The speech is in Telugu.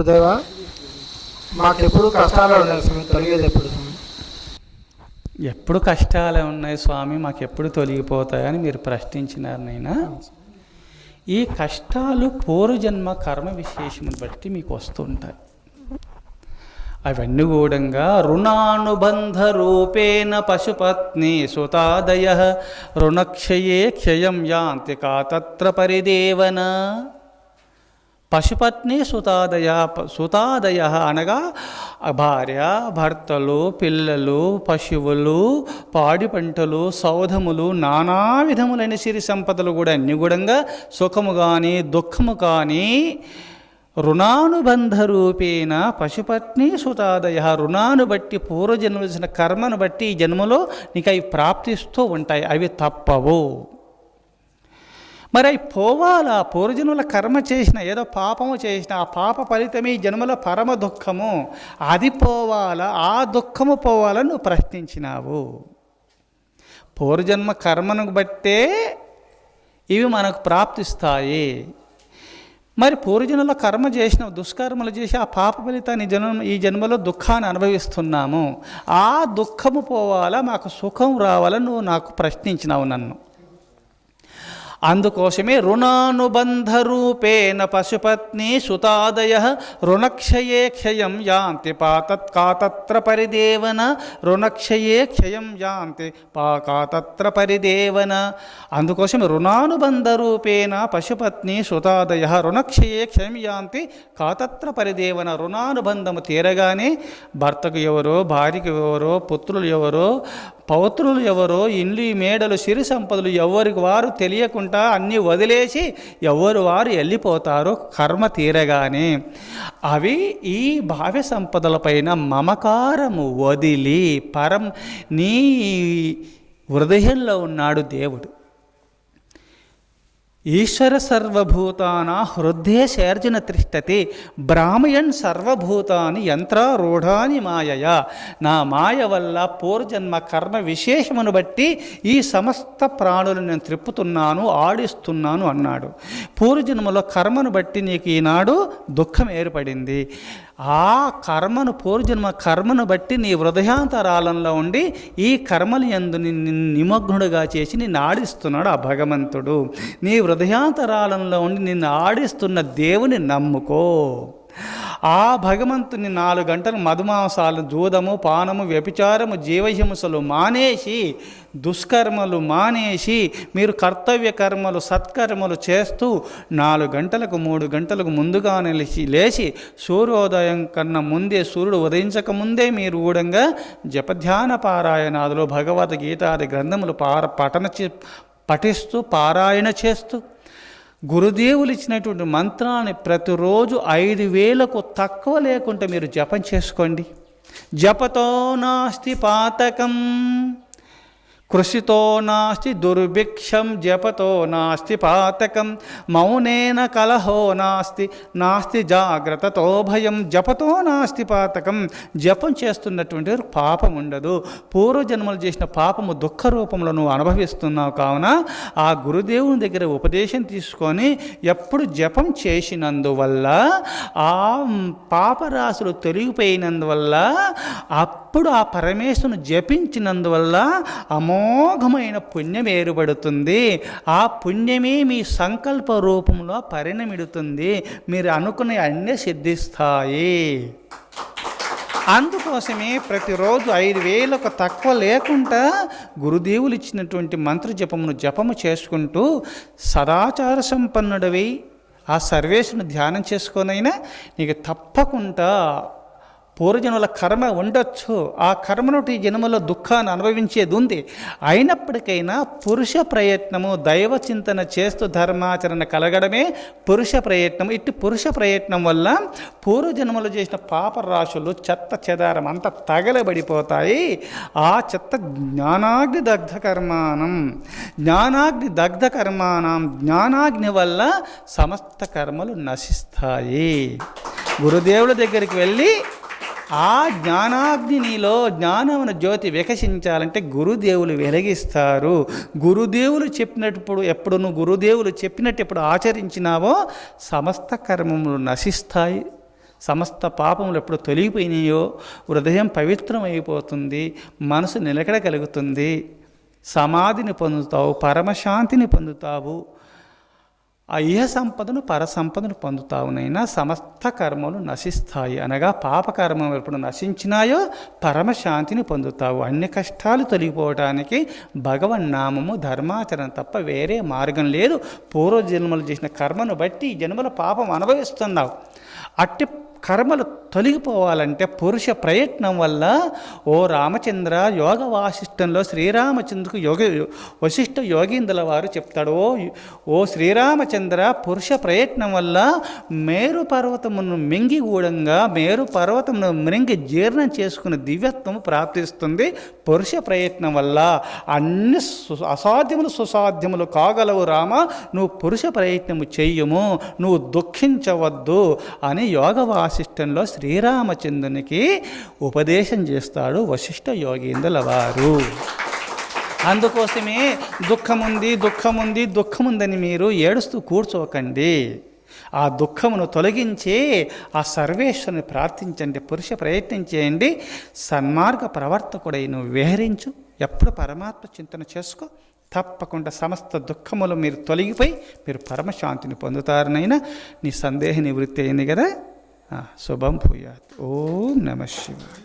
గురుదేవా, మాకెప్పుడు కష్టాలు ఉన్నాయి స్వామి, తొలగేది ఎప్పుడు స్వామి? ఎప్పుడు కష్టాలే ఉన్నాయి స్వామి, మాకు ఎప్పుడు తొలగిపోతాయని మీరు ప్రశ్నించినారు నైనా. ఈ కష్టాలు పూర్వజన్మ కర్మ విశేషమును బట్టి మీకు వస్తుంటాయి. అవన్నీ కూడా రుణానుబంధ రూపేణ పశుపత్ని సుతాదయ రుణక్షయే క్షయం యాంతి కాతత్ర పరిదేవన. పశుపత్ని సుతాదయ అనగా భార్య, భర్తలు, పిల్లలు, పశువులు, పాడి పంటలు, సౌధములు, నానా విధములైన సిరి సంపదలు కూడా అన్ని కూడా సుఖము కానీ దుఃఖము కానీ రుణానుబంధ రూపేణ పశుపత్ని సుతాదయ, రుణాను బట్టి పూర్వజన్మ చేసిన కర్మను బట్టి ఈ జన్మలో నీకు అవి ప్రాప్తిస్తూ ఉంటాయి, అవి తప్పవు. మరి అవి పోవాలా? పూర్వజన్మల కర్మ చేసిన, ఏదో పాపము చేసిన, ఆ పాప ఫలితమే ఈ జన్మలో పరమ దుఃఖము, అది పోవాలా? ఆ దుఃఖము పోవాలా నువ్వు ప్రశ్నించినావు. పూర్వజన్మ కర్మను బట్టే ఇవి మనకు ప్రాప్తిస్తాయి. మరి పూర్వజన్మలో కర్మ చేసిన, దుష్కర్మలు చేసి ఆ పాప ఫలితాన్ని ఈ జన్మలో దుఃఖాన్ని అనుభవిస్తున్నాము. ఆ దుఃఖము పోవాలా, మాకు సుఖం రావాలా నువ్వు నాకు ప్రశ్నించినావు నన్ను. అందుకోసమే రుణానుబంధ రూపేణ పశుపత్ని సుతాదయ రుణక్షయే క్షయం యాంతి కాతత్ర పరిదేవన. రుణక్షయే క్షయం యాంతి కాతత్ర పరిదేవన. అందుకోసం రుణానుబంధ రూపేణ పశుపత్ని సుతాదయ రుణక్షయే క్షయం యాంతి కాతత్ర పరిదేవన. రుణానుబంధము తీరగానే భర్తకు ఎవరో, భార్యకు ఎవరో, పుత్రులు ఎవరో, పౌత్రులు ఎవరో, ఇండ్లు మేడలు సిరి సంపదలు ఎవరికి వారు తెలియకుండా అన్నీ వదిలేసి ఎవరు వారు వెళ్ళిపోతారో కర్మ తీరగానే. అవి ఈ భావ్య సంపదలపైన మమకారము వదిలి నీ హృదయంలో ఉన్నాడు దేవుడు. ఈశ్వర సర్వభూతానా హృదయేర్జున తిష్టతి బ్రాహ్మయన్ సర్వభూతాని యంత్రారూఢాని మాయయా. నా మాయ వల్ల పూర్వజన్మ కర్మ విశేషమును బట్టి ఈ సమస్త ప్రాణులను నేను త్రిప్పుతున్నాను, ఆడిస్తున్నాను అన్నాడు. పూర్వజన్మలో కర్మను బట్టి నీకు ఈనాడు దుఃఖం ఏర్పడింది. ఆ కర్మను, పూర్వజన్మ కర్మను బట్టి నీ హృదయాంతరాలంలో ఉండి ఈ కర్మలు యందు నిమగ్నుడుగా చేసి నిన్ను ఆడిస్తున్నాడు ఆ భగవంతుడు. నీ హృదయాంతరాలంలో ఉండి నిన్ను ఆడిస్తున్న దేవుని నమ్ముకో. ఆ భగవంతుని 4 గంటలు మధుమాంసాలు, జూదము, పానము, వ్యభిచారము, జీవహింసలు మానేసి, దుష్కర్మలు మానేసి మీరు కర్తవ్య కర్మలు, సత్కర్మలు చేస్తూ 4 గంటలకు 3 గంటలకు ముందుగానే లేచి సూర్యోదయం కన్నా ముందే, సూర్యుడు ఉదయించక ముందే మీరు కూడా జపధ్యాన పారాయణాదులు, భగవద్గీతాది గ్రంథములు పఠిస్తూ పారాయణ చేస్తూ గురుదేవులు ఇచ్చినటువంటి మంత్రాన్ని ప్రతిరోజు 5000కు తక్కువ లేకుండా మీరు జపం చేసుకోండి. జపతో నాస్తి పాతకం, కృషితో నాస్తి దుర్భిక్షం, జపతో నాస్తి పాతకం, మౌనేన కలహో నాస్తి జాగ్రత్తతో భయం. జపతో నాస్తి పాతకం, జపం చేస్తున్నటువంటి పాపం ఉండదు. పూర్వజన్మలు చేసిన పాపము దుఃఖ రూపంలో నువ్వు అనుభవిస్తున్నావు. కావున ఆ గురుదేవుని దగ్గర ఉపదేశం తీసుకొని ఎప్పుడు జపం చేసినందువల్ల, ఆ పాపరాశులు తొలగిపోయినందువల్ల, అప్పుడు ఆ పరమేశ్వరుని జపించినందువల్ల అమోఘమైన పుణ్యం ఏర్పడుతుంది. ఆ పుణ్యమే మీ సంకల్ప రూపంలో పరిణమిడుతుంది. మీరు అనుకునే అన్నీ సిద్ధిస్తాయి. అందుకోసమే ప్రతిరోజు 5000కు తక్కువ లేకుండా గురుదేవులు ఇచ్చినటువంటి మంత్రజపమును జపము చేసుకుంటూ సదాచార సంపన్నుడివి ఆ సర్వేశ్వరుని ధ్యానం చేసుకొనైనా నీకు తప్పకుండా పూర్వజన్మల కర్మ ఉండొచ్చు. ఆ కర్మను ఈ జన్మలో దుఃఖాన్ని అనుభవించేది ఉంది. అయినప్పటికైనా పురుష ప్రయత్నము, దైవ చింతన చేస్తూ ధర్మాచరణ కలగడమే పురుష ప్రయత్నం. ఇట్టి పురుష ప్రయత్నం వల్ల పూర్వజన్మలో చేసిన పాపరాశులు, చెత్త చెదారం అంతా తగలబడిపోతాయి. ఆ చెత్త జ్ఞానాగ్ని దగ్ధ కర్మాణం, జ్ఞానాగ్ని వల్ల సమస్త కర్మలు నశిస్తాయి. గురుదేవుల దగ్గరికి వెళ్ళి ఆ జ్ఞానాగ్ని నీలో జ్ఞానమున జ్యోతి వికసించాలంటే గురుదేవులు వెలిగిస్తారు. గురుదేవులు చెప్పినప్పుడు ఎప్పుడు నువ్వు గురుదేవులు చెప్పినట్టు ఎప్పుడు ఆచరించినావో సమస్త కర్మములు నశిస్తాయి, సమస్త పాపములు ఎప్పుడు తొలగిపోయినాయో హృదయం పవిత్రమైపోతుంది, మనసు నిలకడ కలుగుతుంది, సమాధిని పొందుతావు, పరమశాంతిని పొందుతావు, ఆ ఇహ సంపదను పరసంపదను పొందుతావునైనా సమస్త కర్మలు నశిస్తాయి. అనగా పాపకర్మలు ఎప్పుడు నశించినాయో పరమశాంతిని పొందుతావు. అన్ని కష్టాలు తొలగిపోవటానికి భగవన్నామము ధర్మాచరణ తప్ప వేరే మార్గం లేదు. పూర్వజన్మలు చేసిన కర్మను బట్టి ఈ జన్మల పాపం అనుభవిస్తున్నావు. అట్టి కర్మలు తొలగిపోవాలంటే పురుష ప్రయత్నం వల్ల ఓ రామచంద్ర యోగ వాసిష్టంలో శ్రీరామచంద్రుకు వశిష్ఠ యోగీంద్రుల వారు చెప్తాడు, ఓ శ్రీరామచంద్ర పురుష ప్రయత్నం వల్ల మేరు పర్వతమును మింగిగూడంగా మేరు పర్వతమును మింగి జీర్ణం చేసుకుని దివ్యత్వము ప్రాప్తిస్తుంది. పురుష ప్రయత్నం వల్ల అన్ని అసాధ్యములు సుసాధ్యములు కాగలవు రామ, నువ్వు పురుష ప్రయత్నము చెయ్యము, నువ్వు దుఃఖించవద్దు అని యోగ వాసిష్టంలో శ్రీరామచంద్రునికి ఉపదేశం చేస్తాడు వశిష్ఠ యోగీంద్రుల వారు. అందుకోసమే దుఃఖముందని మీరు ఏడుస్తూ కూర్చోకండి. ఆ దుఃఖమును తొలగించి ఆ సర్వేశ్వరుని ప్రార్థించండి, పురుష ప్రయత్నం చేయండి, సన్మార్గ ప్రవర్తకుడై నువ్వు విహరించు, ఎప్పుడు పరమాత్మ చింతన చేసుకో, తప్పకుండా సమస్త దుఃఖములు మీరు తొలగిపోయి మీరు పరమశాంతిని పొందుతారనైనా. నీ సందేహ నివృత్తి అయింది కదా. శుభం భూయాత్. ఓం నమః శివాయ.